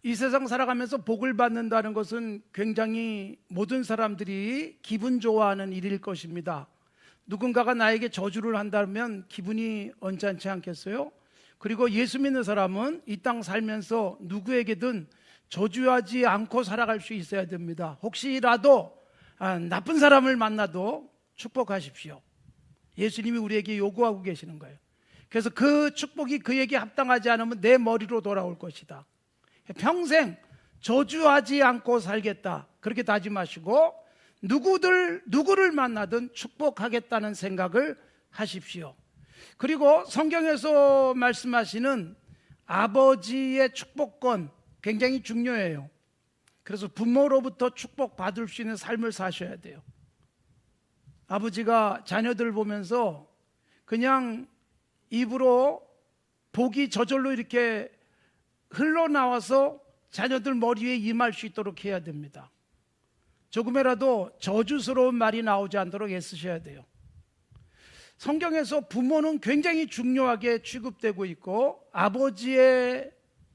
이 세상 살아가면서 복을 받는다는 것은 굉장히 모든 사람들이 기분 좋아하는 일일 것입니다. 누군가가 나에게 저주를 한다면 기분이 언짢지 않겠어요? 그리고 예수 믿는 사람은 이 땅 살면서 누구에게든 저주하지 않고 살아갈 수 있어야 됩니다. 혹시라도 나쁜 사람을 만나도 축복하십시오. 예수님이 우리에게 요구하고 계시는 거예요. 그래서 그 축복이 그에게 합당하지 않으면 내 머리로 돌아올 것이다. 평생 저주하지 않고 살겠다, 그렇게 다짐하시고 누구를 만나든 축복하겠다는 생각을 하십시오. 그리고 성경에서 말씀하시는 아버지의 축복권 굉장히 중요해요. 그래서 부모로부터 축복받을 수 있는 삶을 사셔야 돼요. 아버지가 자녀들 보면서 그냥 입으로 복이 저절로 이렇게 흘러나와서 자녀들 머리 위에 임할 수 있도록 해야 됩니다. 조금이라도 저주스러운 말이 나오지 않도록 애쓰셔야 돼요. 성경에서 부모는 굉장히 중요하게 취급되고 있고 아버지의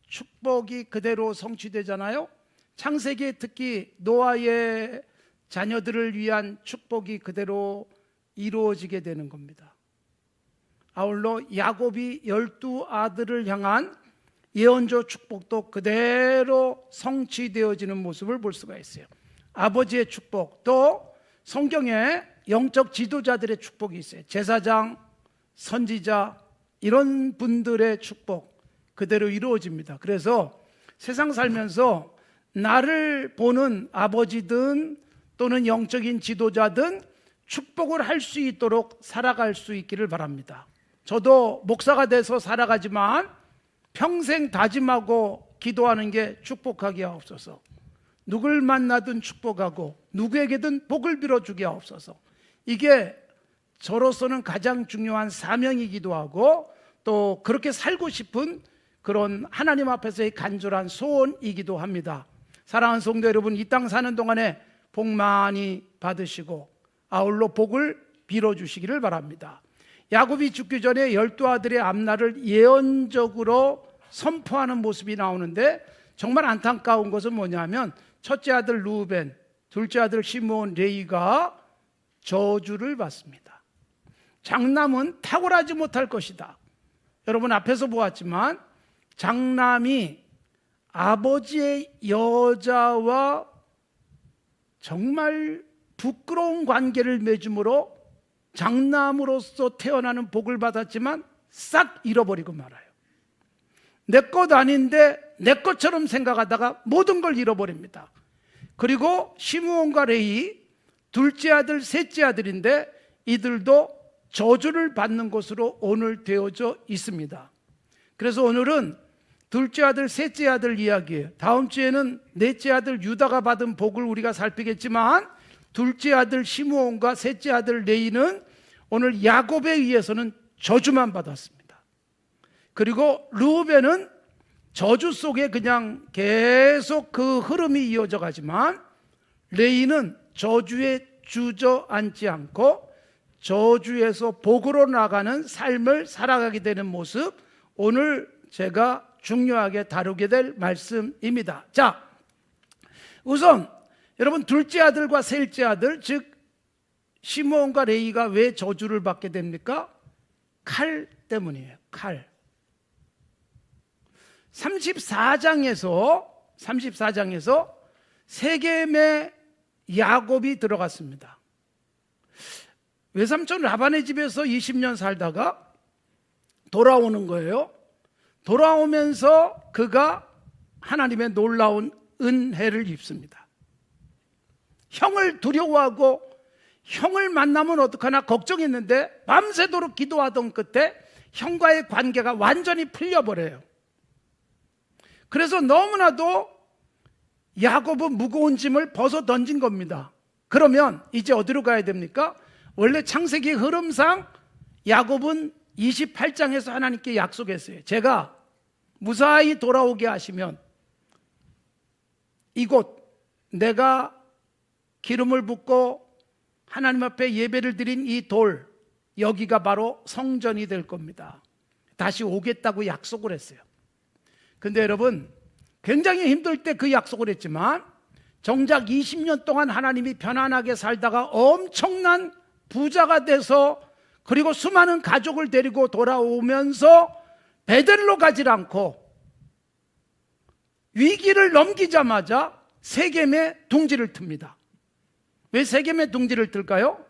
축복이 그대로 성취되잖아요. 창세기에 특히 노아의 자녀들을 위한 축복이 그대로 이루어지게 되는 겁니다. 아울러 야곱이 12아들을 향한 예언조 축복도 그대로 성취되어지는 모습을 볼 수가 있어요. 아버지의 축복, 또 성경에 영적 지도자들의 축복이 있어요. 제사장, 선지자, 이런 분들의 축복 그대로 이루어집니다. 그래서 세상 살면서 나를 보는 아버지든 또는 영적인 지도자든 축복을 할 수 있도록 살아갈 수 있기를 바랍니다. 저도 목사가 돼서 살아가지만 평생 다짐하고 기도하는 게 축복하게 하옵소서. 누굴 만나든 축복하고 누구에게든 복을 빌어주게 하옵소서. 이게 저로서는 가장 중요한 사명이기도 하고 또 그렇게 살고 싶은 그런 하나님 앞에서의 간절한 소원이기도 합니다. 사랑하는 성도 여러분, 이 땅 사는 동안에 복 많이 받으시고 아울러 복을 빌어주시기를 바랍니다. 야곱이 죽기 전에 12아들의 앞날을 예언적으로 선포하는 모습이 나오는데 정말 안타까운 것은 뭐냐면 첫째 아들 루벤, 둘째 아들 시므온, 레위가 저주를 받습니다. 장남은 탁월하지 못할 것이다. 여러분 앞에서 보았지만 장남이 아버지의 여자와 정말 부끄러운 관계를 맺음으로 장남으로서 태어나는 복을 받았지만 싹 잃어버리고 말아요. 내 것 아닌데 내 것처럼 생각하다가 모든 걸 잃어버립니다. 그리고 시므온과 레위, 둘째 아들, 셋째 아들인데 이들도 저주를 받는 것으로 오늘 되어져 있습니다. 그래서 오늘은 둘째 아들, 셋째 아들 이야기예요. 다음 주에는 넷째 아들 유다가 받은 복을 우리가 살피겠지만 둘째 아들 시므온과 셋째 아들 레위는 오늘 야곱에 의해서는 저주만 받았습니다. 그리고 르우벤은 저주 속에 그냥 계속 그 흐름이 이어져 가지만 레위는 저주에 주저앉지 않고 저주에서 복으로 나가는 삶을 살아가게 되는 모습, 오늘 제가 중요하게 다루게 될 말씀입니다. 자, 우선 여러분 둘째 아들과 셋째 아들, 즉 시므온과 레위가 왜 저주를 받게 됩니까? 칼 때문이에요. 칼. 34장에서 세겜에 야곱이 들어갔습니다. 외삼촌 라반의 집에서 20년 살다가 돌아오는 거예요. 돌아오면서 그가 하나님의 놀라운 은혜를 입습니다. 형을 두려워하고 형을 만나면 어떡하나 걱정했는데 밤새도록 기도하던 끝에 형과의 관계가 완전히 풀려버려요. 그래서 너무나도 야곱은 무거운 짐을 벗어 던진 겁니다. 그러면 이제 어디로 가야 됩니까? 원래 창세기 흐름상 야곱은 28장에서 하나님께 약속했어요. 제가 무사히 돌아오게 하시면 이곳 내가 기름을 붓고 하나님 앞에 예배를 드린 이 돌, 여기가 바로 성전이 될 겁니다. 다시 오겠다고 약속을 했어요. 근데 여러분, 굉장히 힘들 때 그 약속을 했지만 정작 20년 동안 하나님이 편안하게 살다가 엄청난 부자가 돼서 그리고 수많은 가족을 데리고 돌아오면서 베델로 가지 않고 위기를 넘기자마자 세겜에 둥지를 틉니다. 왜 세겜에 둥지를 틀까요?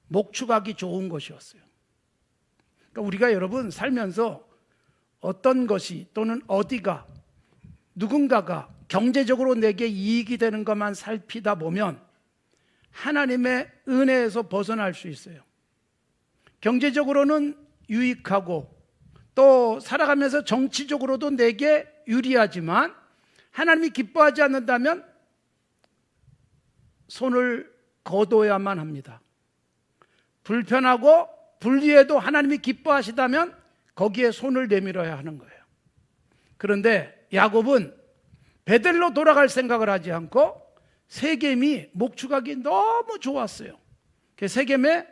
목축하기 좋은 것이었어요. 그러니까 우리가 여러분 살면서 어떤 것이 또는 어디가 누군가가 경제적으로 내게 이익이 되는 것만 살피다 보면 하나님의 은혜에서 벗어날 수 있어요. 경제적으로는 유익하고 또 살아가면서 정치적으로도 내게 유리하지만 하나님이 기뻐하지 않는다면 손을 거둬야만 합니다. 불편하고 불리해도 하나님이 기뻐하시다면 거기에 손을 내밀어야 하는 거예요. 그런데 야곱은 베델로 돌아갈 생각을 하지 않고 세겜이 목축하기 너무 좋았어요. 세겜에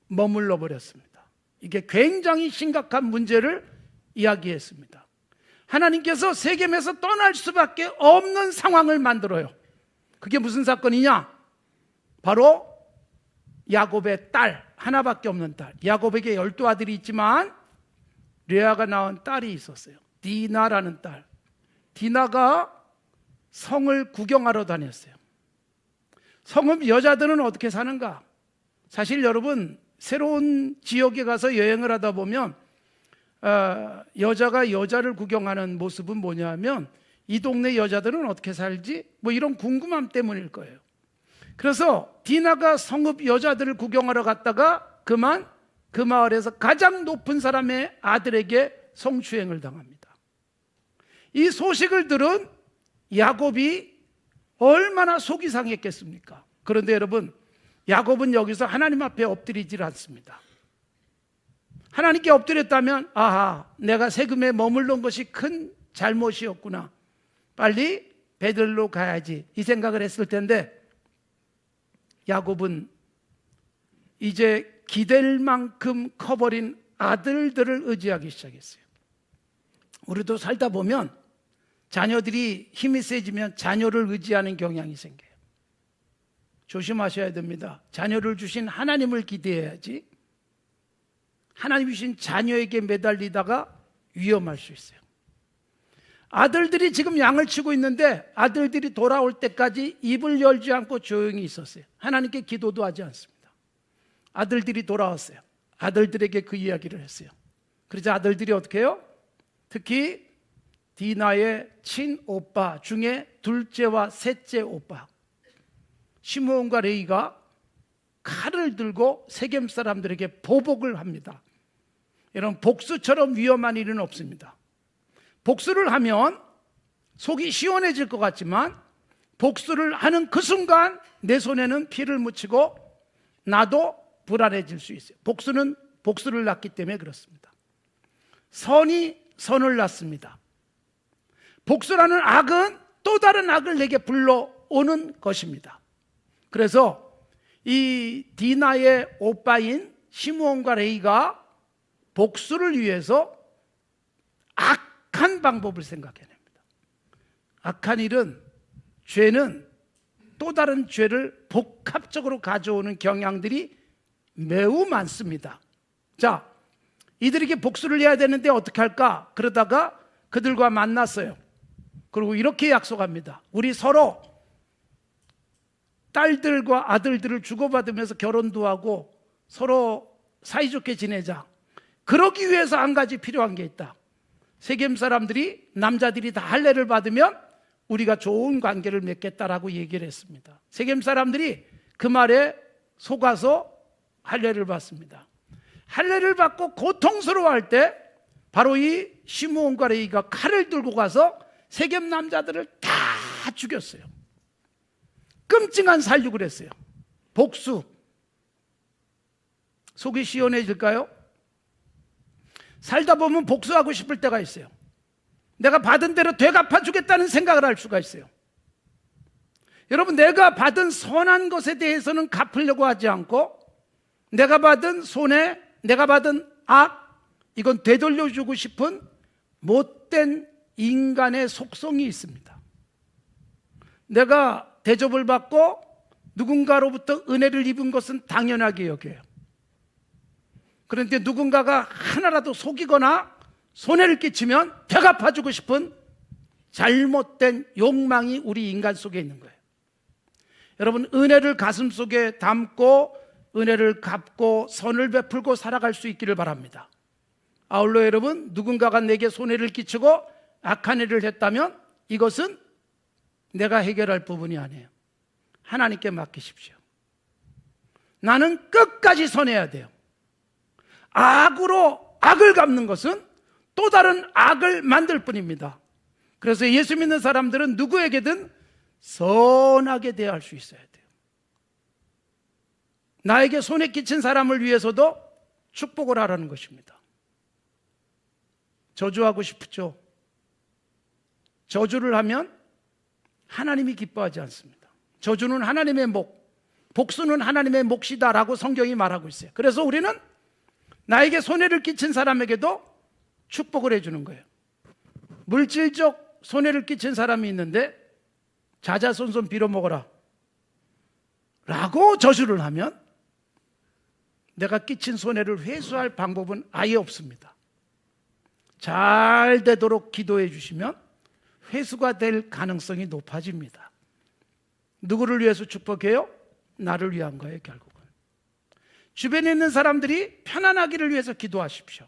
머물러 버렸습니다. 이게 굉장히 심각한 문제를 이야기했습니다. 하나님께서 세겜에서 떠날 수밖에 없는 상황을 만들어요. 그게 무슨 사건이냐? 바로 야곱의 딸, 하나밖에 없는 딸. 야곱에게 12아들이 있지만 레아가 낳은 딸이 있었어요. 디나라는 딸. 디나가 성을 구경하러 다녔어요. 성읍 여자들은 어떻게 사는가? 사실 여러분 새로운 지역에 가서 여행을 하다 보면 여자가 여자를 구경하는 모습은 뭐냐면 이 동네 여자들은 어떻게 살지? 뭐 이런 궁금함 때문일 거예요. 그래서 디나가 성읍 여자들을 구경하러 갔다가 그만 그 마을에서 가장 높은 사람의 아들에게 성추행을 당합니다. 이 소식을 들은 야곱이 얼마나 속이 상했겠습니까? 그런데 여러분, 야곱은 여기서 하나님 앞에 엎드리질 않습니다. 하나님께 엎드렸다면 아하, 내가 세겜에 머물던 것이 큰 잘못이었구나, 빨리 베들로 가야지, 이 생각을 했을 텐데 야곱은 이제 기댈 만큼 커버린 아들들을 의지하기 시작했어요. 우리도 살다 보면 자녀들이 힘이 세지면 자녀를 의지하는 경향이 생겨요. 조심하셔야 됩니다. 자녀를 주신 하나님을 기대해야지 하나님 주신 자녀에게 매달리다가 위험할 수 있어요. 아들들이 지금 양을 치고 있는데 아들들이 돌아올 때까지 입을 열지 않고 조용히 있었어요. 하나님께 기도도 하지 않습니다. 아들들이 돌아왔어요. 아들들에게 그 이야기를 했어요. 그러자 아들들이 어떻게 해요? 특히 디나의 친오빠 중에 둘째와 셋째 오빠 시므온과 레위가 칼을 들고 세겜 사람들에게 보복을 합니다. 이런 복수처럼 위험한 일은 없습니다. 복수를 하면 속이 시원해질 것 같지만 복수를 하는 그 순간 내 손에는 피를 묻히고 나도 불안해질 수 있어요. 복수는 복수를 낳기 때문에 그렇습니다. 선이 선을 낳습니다. 복수라는 악은 또 다른 악을 내게 불러오는 것입니다. 그래서 이 디나의 오빠인 시므온과 레위가 복수를 위해서 악한 방법을 생각해냅니다. 악한 일은, 죄는 또 다른 죄를 복합적으로 가져오는 경향들이 매우 많습니다. 자, 이들에게 복수를 해야 되는데 어떻게 할까? 그러다가 그들과 만났어요. 그리고 이렇게 약속합니다. 우리 서로 딸들과 아들들을 주고받으면서 결혼도 하고 서로 사이좋게 지내자. 그러기 위해서 한 가지 필요한 게 있다. 세겜 사람들이, 남자들이 다 할례를 받으면 우리가 좋은 관계를 맺겠다라고 얘기를 했습니다. 세겜 사람들이 그 말에 속아서 할례를 받습니다. 할례를 받고 고통스러워할 때 바로 이 시므온과 레위가 칼을 들고 가서 세겜 남자들을 다 죽였어요. 끔찍한 살육을 했어요. 복수. 속이 시원해질까요? 살다 보면 복수하고 싶을 때가 있어요. 내가 받은 대로 되갚아주겠다는 생각을 할 수가 있어요. 여러분, 내가 받은 선한 것에 대해서는 갚으려고 하지 않고 내가 받은 손해, 내가 받은 악, 이건 되돌려주고 싶은 못된 인간의 속성이 있습니다. 내가 대접을 받고 누군가로부터 은혜를 입은 것은 당연하게 여겨요. 그런데 누군가가 하나라도 속이거나 손해를 끼치면 되갚아주고 싶은 잘못된 욕망이 우리 인간 속에 있는 거예요. 여러분, 은혜를 가슴속에 담고 은혜를 갚고 선을 베풀고 살아갈 수 있기를 바랍니다. 아울러 여러분, 누군가가 내게 손해를 끼치고 악한 일을 했다면 이것은 내가 해결할 부분이 아니에요. 하나님께 맡기십시오. 나는 끝까지 선해야 돼요. 악으로 악을 갚는 것은 또 다른 악을 만들 뿐입니다. 그래서 예수 믿는 사람들은 누구에게든 선하게 대할 수 있어야 돼요. 나에게 손해 끼친 사람을 위해서도 축복을 하라는 것입니다. 저주하고 싶죠? 저주를 하면 하나님이 기뻐하지 않습니다. 저주는 하나님의 목, 복수는 하나님의 몫이다라고 성경이 말하고 있어요. 그래서 우리는 나에게 손해를 끼친 사람에게도 축복을 해주는 거예요. 물질적 손해를 끼친 사람이 있는데 자자손손 빌어먹어라 라고 저주를 하면 내가 끼친 손해를 회수할 방법은 아예 없습니다. 잘 되도록 기도해 주시면 회수가 될 가능성이 높아집니다. 누구를 위해서 축복해요? 나를 위한 거예요, 결국은. 주변에 있는 사람들이 편안하기를 위해서 기도하십시오.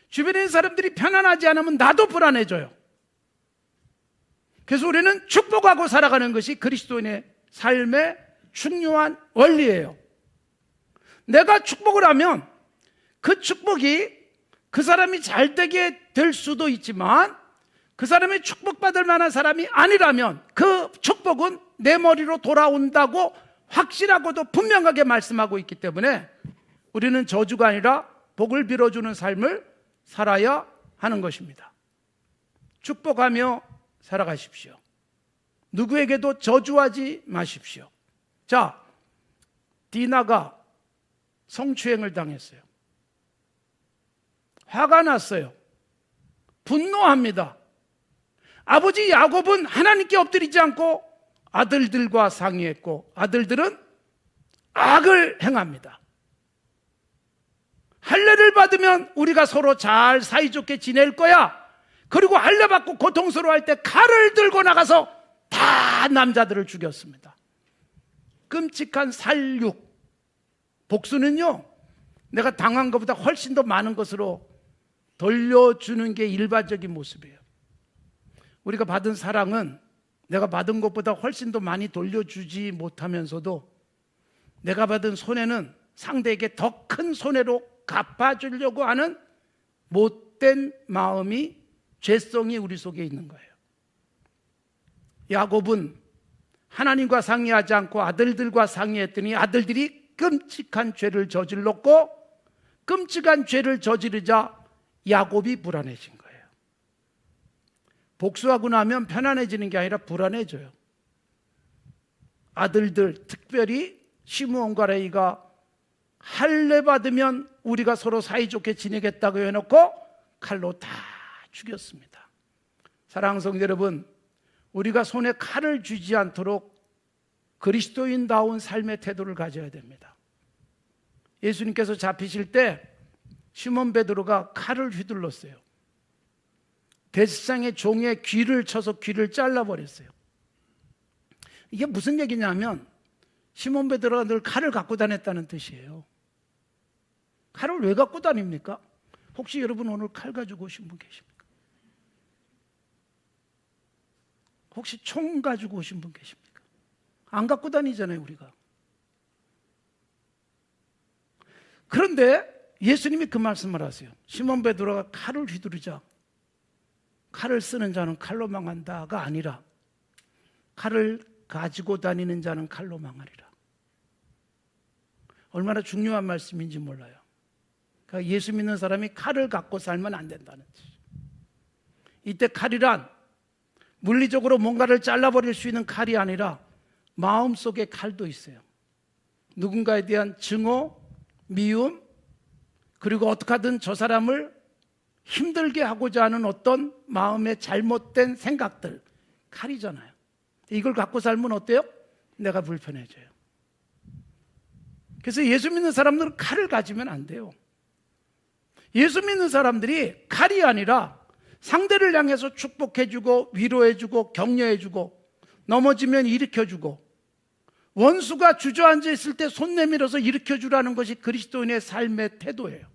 주변에 있는 사람들이 편안하지 않으면 나도 불안해져요. 그래서 우리는 축복하고 살아가는 것이 그리스도인의 삶의 중요한 원리예요. 내가 축복을 하면 그 축복이 그 사람이 잘 되게 될 수도 있지만 그 사람이 축복받을 만한 사람이 아니라면 그 축복은 내 머리로 돌아온다고 확실하고도 분명하게 말씀하고 있기 때문에 우리는 저주가 아니라 복을 빌어주는 삶을 살아야 하는 것입니다. 축복하며 살아가십시오. 누구에게도 저주하지 마십시오. 자, 디나가 성추행을 당했어요. 화가 났어요. 분노합니다. 아버지 야곱은 하나님께 엎드리지 않고 아들들과 상의했고 아들들은 악을 행합니다. 할례를 받으면 우리가 서로 잘 사이좋게 지낼 거야. 그리고 할례 받고 고통스러워할 때 칼을 들고 나가서 다 남자들을 죽였습니다. 끔찍한 살육. 복수는요, 내가 당한 것보다 훨씬 더 많은 것으로 돌려주는 게 일반적인 모습이에요. 우리가 받은 사랑은 내가 받은 것보다 훨씬 더 많이 돌려주지 못하면서도 내가 받은 손해는 상대에게 더 큰 손해로 갚아주려고 하는 못된 마음이, 죄성이 우리 속에 있는 거예요. 야곱은 하나님과 상의하지 않고 아들들과 상의했더니 아들들이 끔찍한 죄를 저질렀고 끔찍한 죄를 저지르자 야곱이 불안해진 거예요. 복수하고 나면 편안해지는 게 아니라 불안해져요. 아들들, 특별히 시므온과 레위가 할례 받으면 우리가 서로 사이좋게 지내겠다고 해놓고 칼로 다 죽였습니다. 사랑하는 성도 여러분, 우리가 손에 칼을 쥐지 않도록 그리스도인다운 삶의 태도를 가져야 됩니다. 예수님께서 잡히실 때 시몬 베드로가 칼을 휘둘렀어요. 대제사장의 종의 귀를 쳐서 귀를 잘라버렸어요. 이게 무슨 얘기냐면 시몬 베드로가 늘 칼을 갖고 다녔다는 뜻이에요. 칼을 왜 갖고 다닙니까? 혹시 여러분 오늘 칼 가지고 오신 분 계십니까? 혹시 총 가지고 오신 분 계십니까? 안 갖고 다니잖아요, 우리가. 그런데 예수님이 그 말씀을 하세요. 시몬 베드로가 칼을 휘두르자 칼을 쓰는 자는 칼로 망한다가 아니라 칼을 가지고 다니는 자는 칼로 망하리라. 얼마나 중요한 말씀인지 몰라요. 그러니까 예수 믿는 사람이 칼을 갖고 살면 안 된다는 뜻이에요. 이때 칼이란 물리적으로 뭔가를 잘라버릴 수 있는 칼이 아니라 마음속에 칼도 있어요. 누군가에 대한 증오, 미움, 그리고 어떻게 하든 저 사람을 힘들게 하고자 하는 어떤 마음의 잘못된 생각들, 칼이잖아요. 이걸 갖고 살면 어때요? 내가 불편해져요. 그래서 예수 믿는 사람들은 칼을 가지면 안 돼요. 예수 믿는 사람들이 칼이 아니라 상대를 향해서 축복해주고 위로해주고 격려해주고 넘어지면 일으켜주고 원수가 주저앉아 있을 때 손 내밀어서 일으켜주라는 것이 그리스도인의 삶의 태도예요.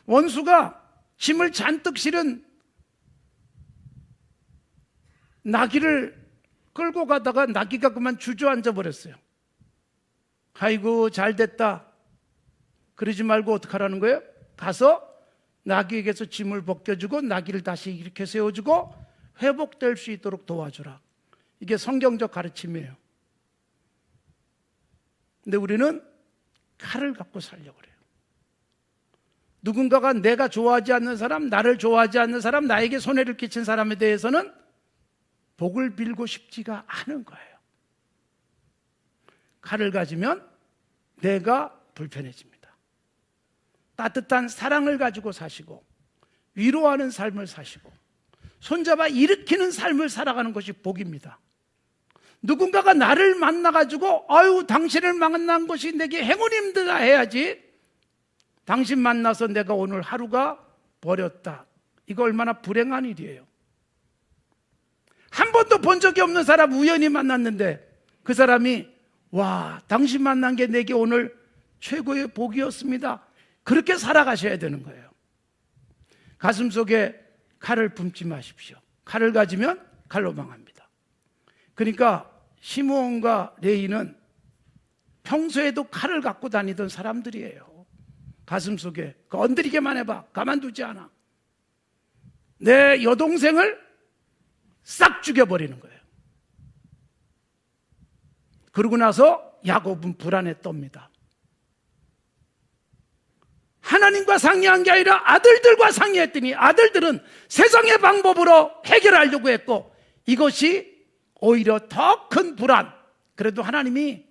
원수가 짐을 잔뜩 실은 나귀를 끌고 가다가 나귀가 그만 주저앉아 버렸어요. 아이고 잘됐다. 그러지 말고 어떡하라는 거예요? 가서 나귀에게서 짐을 벗겨주고 나귀를 다시 일으켜 세워주고 회복될 수 있도록 도와주라. 이게 성경적 가르침이에요. 근데 우리는 칼을 갖고 살려고 그래요. 누군가가 내가 좋아하지 않는 사람, 나를 좋아하지 않는 사람, 나에게 손해를 끼친 사람에 대해서는 복을 빌고 싶지가 않은 거예요. 칼을 가지면 내가 불편해집니다. 따뜻한 사랑을 가지고 사시고 위로하는 삶을 사시고 손잡아 일으키는 삶을 살아가는 것이 복입니다. 누군가가 나를 만나가지고 아유 당신을 만난 것이 내게 행운입니다 해야지, 당신 만나서 내가 오늘 하루가 버렸다, 이거 얼마나 불행한 일이에요. 한 번도 본 적이 없는 사람 우연히 만났는데 그 사람이 와 당신 만난 게 내게 오늘 최고의 복이었습니다, 그렇게 살아가셔야 되는 거예요. 가슴속에 칼을 품지 마십시오. 칼을 가지면 칼로 망합니다. 그러니까 시므온과 레위는 평소에도 칼을 갖고 다니던 사람들이에요. 가슴속에 건드리기만 해봐 가만두지 않아. 내 여동생을 싹 죽여버리는 거예요. 그러고 나서 야곱은 불안에 떱니다. 하나님과 상의한 게 아니라 아들들과 상의했더니 아들들은 세상의 방법으로 해결하려고 했고 이것이 오히려 더 큰 불안. 그래도 하나님이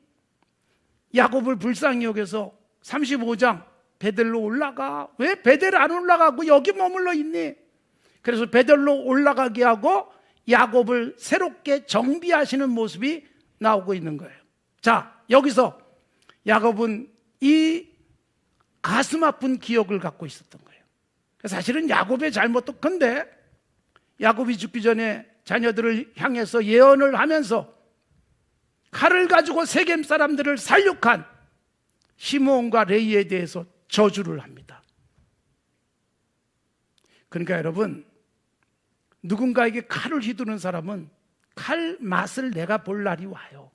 야곱을 불쌍히 여겨서 35장 베델로 올라가. 왜 베델 안 올라가고 여기 머물러 있니? 그래서 베델로 올라가게 하고 야곱을 새롭게 정비하시는 모습이 나오고 있는 거예요. 자, 여기서 야곱은 이 가슴 아픈 기억을 갖고 있었던 거예요. 사실은 야곱의 잘못도 큰데 야곱이 죽기 전에 자녀들을 향해서 예언을 하면서 칼을 가지고 세겜 사람들을 살육한 시므온과 레위에 대해서 저주를 합니다. 그러니까 여러분, 누군가에게 칼을 휘두르는 사람은 칼 맛을 내가 볼 날이 와요.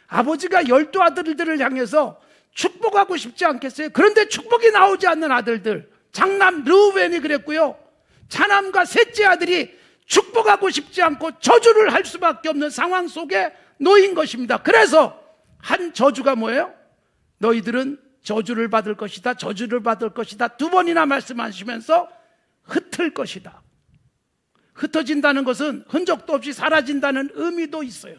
아버지가 12아들들을 향해서 축복하고 싶지 않겠어요? 그런데 축복이 나오지 않는 아들들, 장남 르우벤이 그랬고요, 차남과 셋째 아들이 축복하고 싶지 않고 저주를 할 수밖에 없는 상황 속에 놓인 것입니다. 그래서 한 저주가 뭐예요? 너희들은 저주를 받을 것이다, 저주를 받을 것이다, 2번이나 말씀하시면서 흩을 것이다. 흩어진다는 것은 흔적도 없이 사라진다는 의미도 있어요.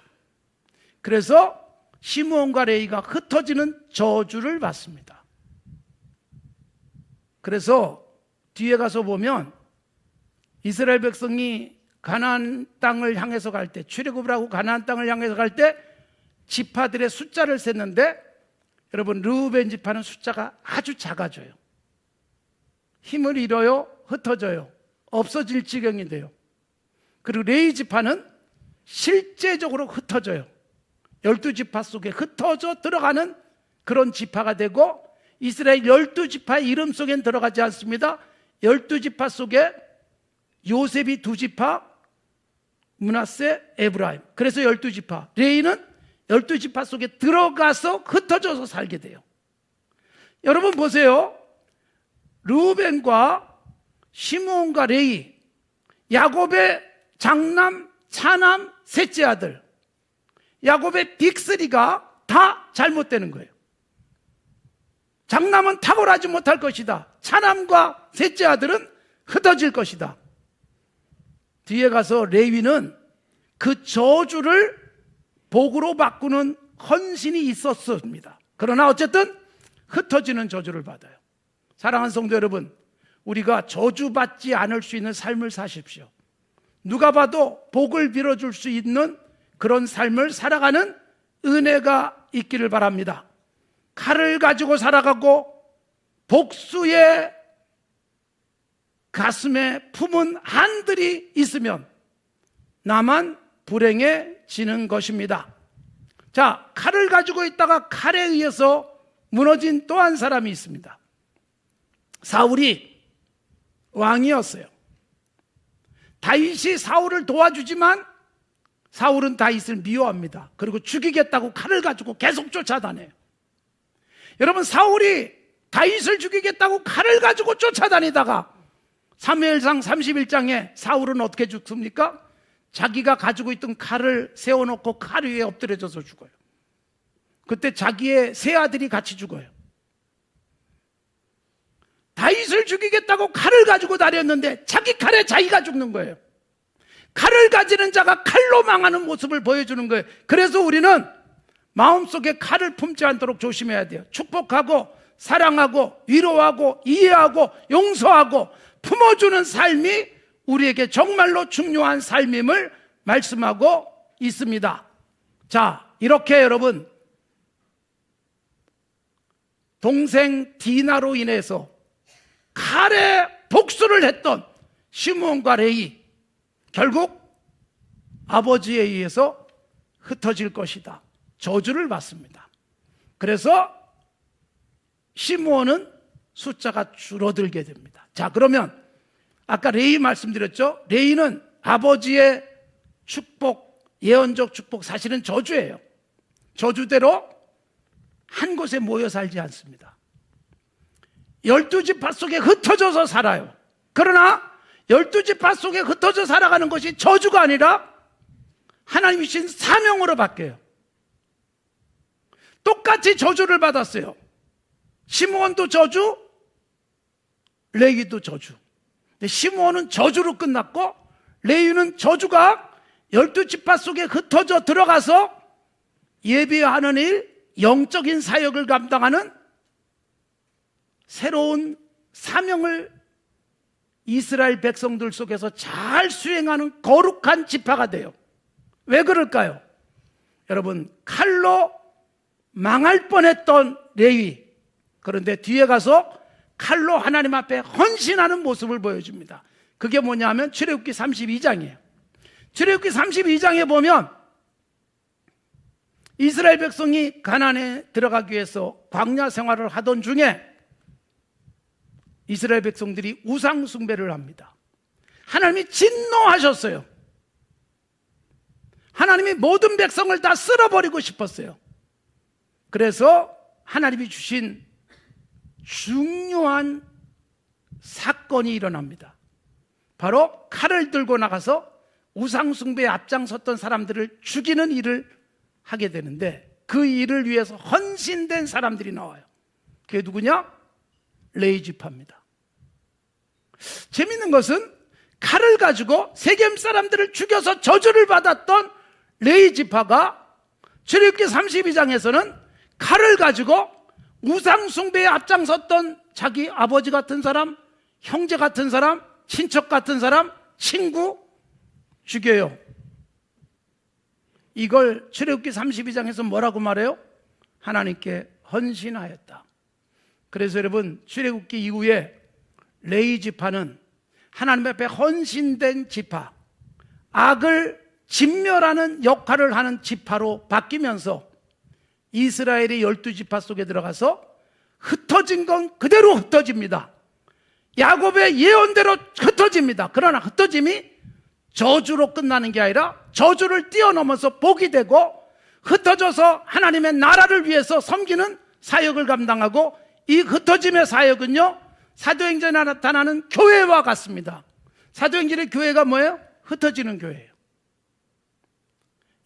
그래서 시므온과 레위가 흩어지는 저주를 받습니다. 그래서 뒤에 가서 보면 이스라엘 백성이 가나안 땅을 향해서 갈 때, 출애굽을 하고 가나안 땅을 향해서 갈 때 지파들의 숫자를 셌는데 여러분, 르우벤 지파는 숫자가 아주 작아져요. 힘을 잃어요, 흩어져요, 없어질 지경이 돼요. 그리고 레위 지파는 실제적으로 흩어져요. 12지파 속에 흩어져 들어가는 그런 지파가 되고, 이스라엘 12지파의 이름 속엔 들어가지 않습니다. 12지파 속에 요셉이 2지파, 므낫세, 에브라임, 그래서 12지파. 레위는 12지파 속에 들어가서 흩어져서 살게 돼요. 여러분 보세요. 르우벤과 시므온과 레위, 야곱의 장남, 차남, 셋째 아들, 야곱의 빅3가 다 잘못되는 거예요. 장남은 탁월하지 못할 것이다, 차남과 셋째 아들은 흩어질 것이다. 뒤에 가서 레위는 그 저주를 복으로 바꾸는 헌신이 있었습니다. 그러나 어쨌든 흩어지는 저주를 받아요. 사랑하는 성도 여러분, 우리가 저주받지 않을 수 있는 삶을 사십시오. 누가 봐도 복을 빌어줄 수 있는 그런 삶을 살아가는 은혜가 있기를 바랍니다. 칼을 가지고 살아가고 복수의 가슴에 품은 한들이 있으면 나만 불행해지는 것입니다. 자, 칼을 가지고 있다가 칼에 의해서 무너진 또 한 사람이 있습니다. 사울이 왕이었어요. 다윗이 사울을 도와주지만 사울은 다윗을 미워합니다. 그리고 죽이겠다고 칼을 가지고 계속 쫓아다녀요. 여러분, 사울이 다윗을 죽이겠다고 칼을 가지고 쫓아다니다가 사무엘상 31장에 사울은 어떻게 죽습니까? 자기가 가지고 있던 칼을 세워놓고 칼 위에 엎드려져서 죽어요. 그때 자기의 세 아들이 같이 죽어요. 다윗을 죽이겠다고 칼을 가지고 다녔는데 자기 칼에 자기가 죽는 거예요. 칼을 가지는 자가 칼로 망하는 모습을 보여주는 거예요. 그래서 우리는 마음속에 칼을 품지 않도록 조심해야 돼요. 축복하고 사랑하고 위로하고 이해하고 용서하고 품어주는 삶이 우리에게 정말로 중요한 삶임을 말씀하고 있습니다. 자, 이렇게 여러분, 동생 디나로 인해서 칼에 복수를 했던 시므온과 레위, 결국 아버지에 의해서 흩어질 것이다. 저주를 받습니다. 그래서 시므온은 숫자가 줄어들게 됩니다. 자, 그러면 아까 레위 말씀드렸죠? 레위는 아버지의 축복, 예언적 축복, 사실은 저주예요. 저주대로 한 곳에 모여 살지 않습니다. 12지파 속에 흩어져서 살아요. 그러나 12지파 속에 흩어져 살아가는 것이 저주가 아니라 하나님이 주신 사명으로 바뀌어요. 똑같이 저주를 받았어요. 시므온도 저주, 레위도 저주. 근데 시므온은 저주로 끝났고 레위는 저주가 12지파 속에 흩어져 들어가서 예비하는 일, 영적인 사역을 감당하는 새로운 사명을 이스라엘 백성들 속에서 잘 수행하는 거룩한 지파가 돼요. 왜 그럴까요? 여러분, 칼로 망할 뻔했던 레위, 그런데 뒤에 가서 칼로 하나님 앞에 헌신하는 모습을 보여줍니다. 그게 뭐냐 하면 출애굽기 32장이에요. 출애굽기 32장에 보면 이스라엘 백성이 가나안에 들어가기 위해서 광야 생활을 하던 중에 이스라엘 백성들이 우상 숭배를 합니다. 하나님이 진노하셨어요. 하나님이 모든 백성을 다 쓸어버리고 싶었어요. 그래서 하나님이 주신 중요한 사건이 일어납니다. 바로 칼을 들고 나가서 우상 숭배에 앞장섰던 사람들을 죽이는 일을 하게 되는데 그 일을 위해서 헌신된 사람들이 나와요. 그게 누구냐? 레위 지파입니다. 재밌는 것은 칼을 가지고 세겜 사람들을 죽여서 저주를 받았던 레위 지파가 출애굽기 32장에서는 칼을 가지고 우상 숭배에 앞장섰던 자기 아버지 같은 사람, 형제 같은 사람, 친척 같은 사람, 친구 죽여요. 이걸 출애굽기 32장에서 뭐라고 말해요? 하나님께 헌신하였다. 그래서 여러분, 출애굽기 이후에 레위 지파는 하나님 앞에 헌신된 지파, 악을 진멸하는 역할을 하는 지파로 바뀌면서 이스라엘의 12지파 속에 들어가서 흩어진 건 그대로 흩어집니다. 야곱의 예언대로 흩어집니다. 그러나 흩어짐이 저주로 끝나는 게 아니라 저주를 뛰어넘어서 복이 되고 흩어져서 하나님의 나라를 위해서 섬기는 사역을 감당하고 이 흩어짐의 사역은요, 사도행전에 나타나는 교회와 같습니다. 사도행전의 교회가 뭐예요? 흩어지는 교회예요.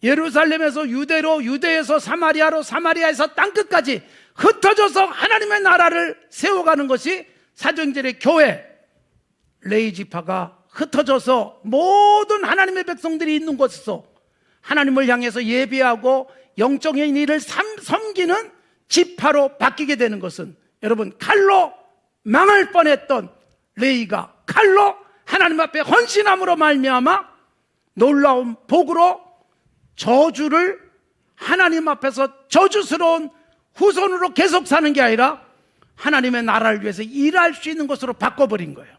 예루살렘에서 유대로, 유대에서 사마리아로, 사마리아에서 땅끝까지 흩어져서 하나님의 나라를 세워가는 것이 사도행전의 교회. 레위 지파가 흩어져서 모든 하나님의 백성들이 있는 곳에서 하나님을 향해서 예배하고 영적인 일을 섬기는 지파로 바뀌게 되는 것은 여러분, 칼로 망할 뻔했던 레위가 칼로 하나님 앞에 헌신함으로 말미암아 놀라운 복으로 저주를 하나님 앞에서 저주스러운 후손으로 계속 사는 게 아니라 하나님의 나라를 위해서 일할 수 있는 것으로 바꿔버린 거예요.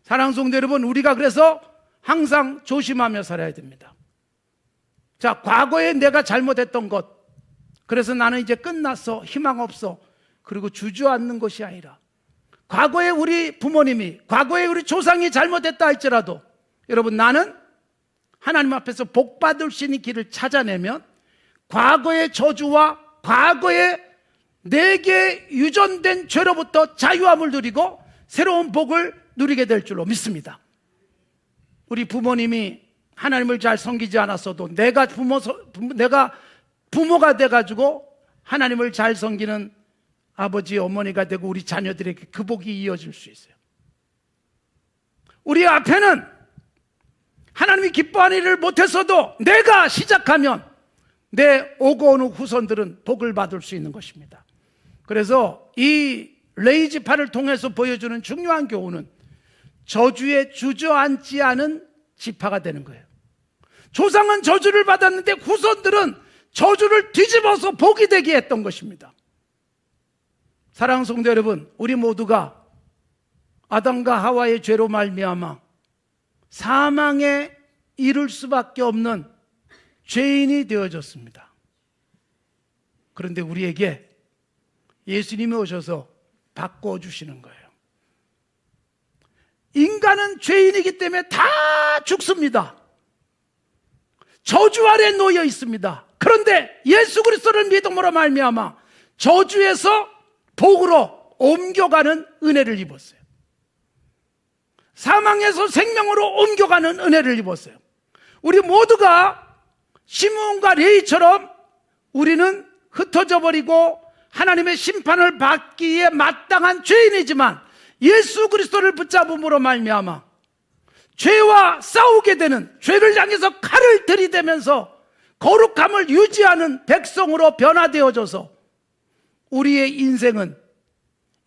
사랑하는 성도 여러분, 우리가 그래서 항상 조심하며 살아야 됩니다. 자, 과거에 내가 잘못했던 것, 그래서 나는 이제 끝났어, 희망 없어, 그리고 주저앉는 것이 아니라 과거에 우리 부모님이, 과거에 우리 조상이 잘못했다 할지라도 여러분, 나는 하나님 앞에서 복 받을 수 있는 길을 찾아내면 과거의 저주와 과거에 내게 유전된 죄로부터 자유함을 누리고 새로운 복을 누리게 될 줄로 믿습니다. 우리 부모님이 하나님을 잘 섬기지 않았어도 내가 부모가 돼가지고 하나님을 잘 섬기는 아버지, 어머니가 되고 우리 자녀들에게 그 복이 이어질 수 있어요. 우리 앞에는 하나님이 기뻐하는 일을 못했어도 내가 시작하면 내 오고 오는 후손들은 복을 받을 수 있는 것입니다. 그래서 이 레위 지파를 통해서 보여주는 중요한 교훈은 저주에 주저앉지 않은 지파가 되는 거예요. 조상은 저주를 받았는데 후손들은 저주를 뒤집어서 복이 되게 했던 것입니다. 사랑하는 성도 여러분, 우리 모두가 아담과 하와의 죄로 말미암아 사망에 이를 수밖에 없는 죄인이 되어졌습니다. 그런데 우리에게 예수님이 오셔서 바꿔주시는 거예요. 인간은 죄인이기 때문에 다 죽습니다. 저주 아래 놓여 있습니다. 그런데 예수 그리스도를 믿음으로 말미암아 저주에서 복으로 옮겨가는 은혜를 입었어요. 사망에서 생명으로 옮겨가는 은혜를 입었어요. 우리 모두가 시므온과 레위처럼 우리는 흩어져 버리고 하나님의 심판을 받기에 마땅한 죄인이지만 예수 그리스도를 붙잡음으로 말미암아 죄와 싸우게 되는, 죄를 향해서 칼을 들이대면서 거룩함을 유지하는 백성으로 변화되어져서 우리의 인생은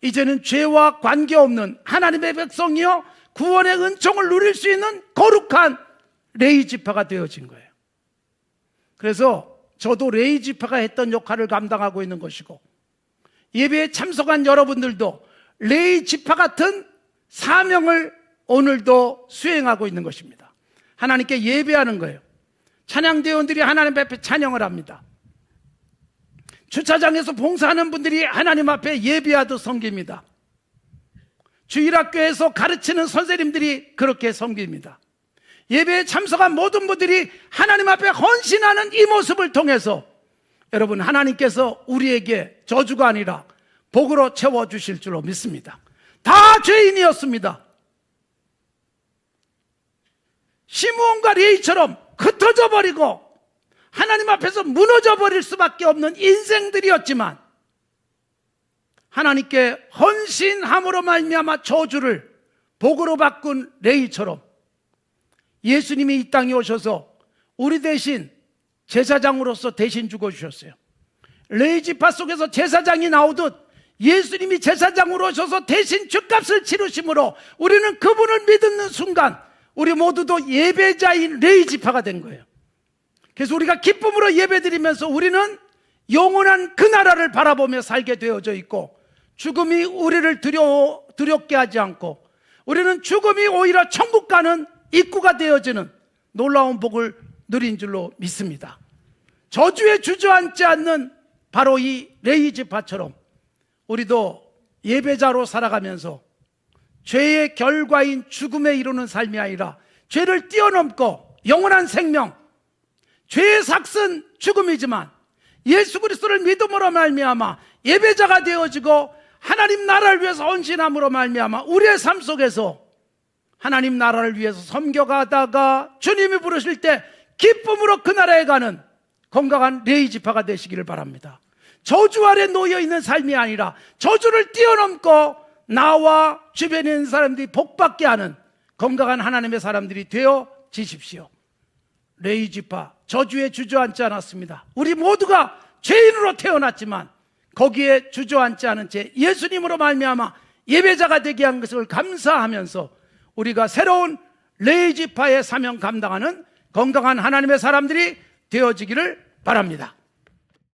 이제는 죄와 관계없는 하나님의 백성이요 구원의 은총을 누릴 수 있는 거룩한 레위 지파가 되어진 거예요. 그래서 저도 레위 지파가 했던 역할을 감당하고 있는 것이고, 예배에 참석한 여러분들도 레위 지파 같은 사명을 오늘도 수행하고 있는 것입니다. 하나님께 예배하는 거예요. 찬양대원들이 하나님 앞에 찬양을 합니다. 주차장에서 봉사하는 분들이 하나님 앞에 예배하듯 섬깁니다. 주일학교에서 가르치는 선생님들이 그렇게 섬깁니다. 예배에 참석한 모든 분들이 하나님 앞에 헌신하는 이 모습을 통해서 여러분, 하나님께서 우리에게 저주가 아니라 복으로 채워주실 줄로 믿습니다. 다 죄인이었습니다. 시므온과 레위처럼 흩어져 버리고 하나님 앞에서 무너져 버릴 수밖에 없는 인생들이었지만 하나님께 헌신함으로 말미암아 저주를 복으로 바꾼 레위처럼 예수님이 이 땅에 오셔서 우리 대신 제사장으로서 대신 죽어주셨어요. 레위 지파 속에서 제사장이 나오듯 예수님이 제사장으로 오셔서 대신 죗값을 치르심으로 우리는 그분을 믿는 순간 우리 모두도 예배자인 레위 지파가 된 거예요. 그래서 우리가 기쁨으로 예배드리면서 우리는 영원한 그 나라를 바라보며 살게 되어져 있고, 죽음이 우리를 두렵게 하지 않고 우리는 죽음이 오히려 천국 가는 입구가 되어지는 놀라운 복을 누린 줄로 믿습니다. 저주에 주저앉지 않는 바로 이 레위 지파처럼 우리도 예배자로 살아가면서 죄의 결과인 죽음에 이르는 삶이 아니라 죄를 뛰어넘고 영원한 생명, 죄의 삭은 죽음이지만 예수 그리스도를 믿음으로 말미암아 예배자가 되어지고 하나님 나라를 위해서 헌신함으로 말미암아 우리의 삶 속에서 하나님 나라를 위해서 섬겨가다가 주님이 부르실 때 기쁨으로 그 나라에 가는 건강한 레위 지파가 되시기를 바랍니다. 저주 아래 놓여 있는 삶이 아니라 저주를 뛰어넘고 나와 주변에 있는 사람들이 복받게 하는 건강한 하나님의 사람들이 되어지십시오. 레위 지파 저주에 주저앉지 않았습니다. 우리 모두가 죄인으로 태어났지만 거기에 주저앉지 않은 채 예수님으로 말미암아 예배자가 되게 한 것을 감사하면서 우리가 새로운 레이지파의 사명 감당하는 건강한 하나님의 사람들이 되어지기를 바랍니다.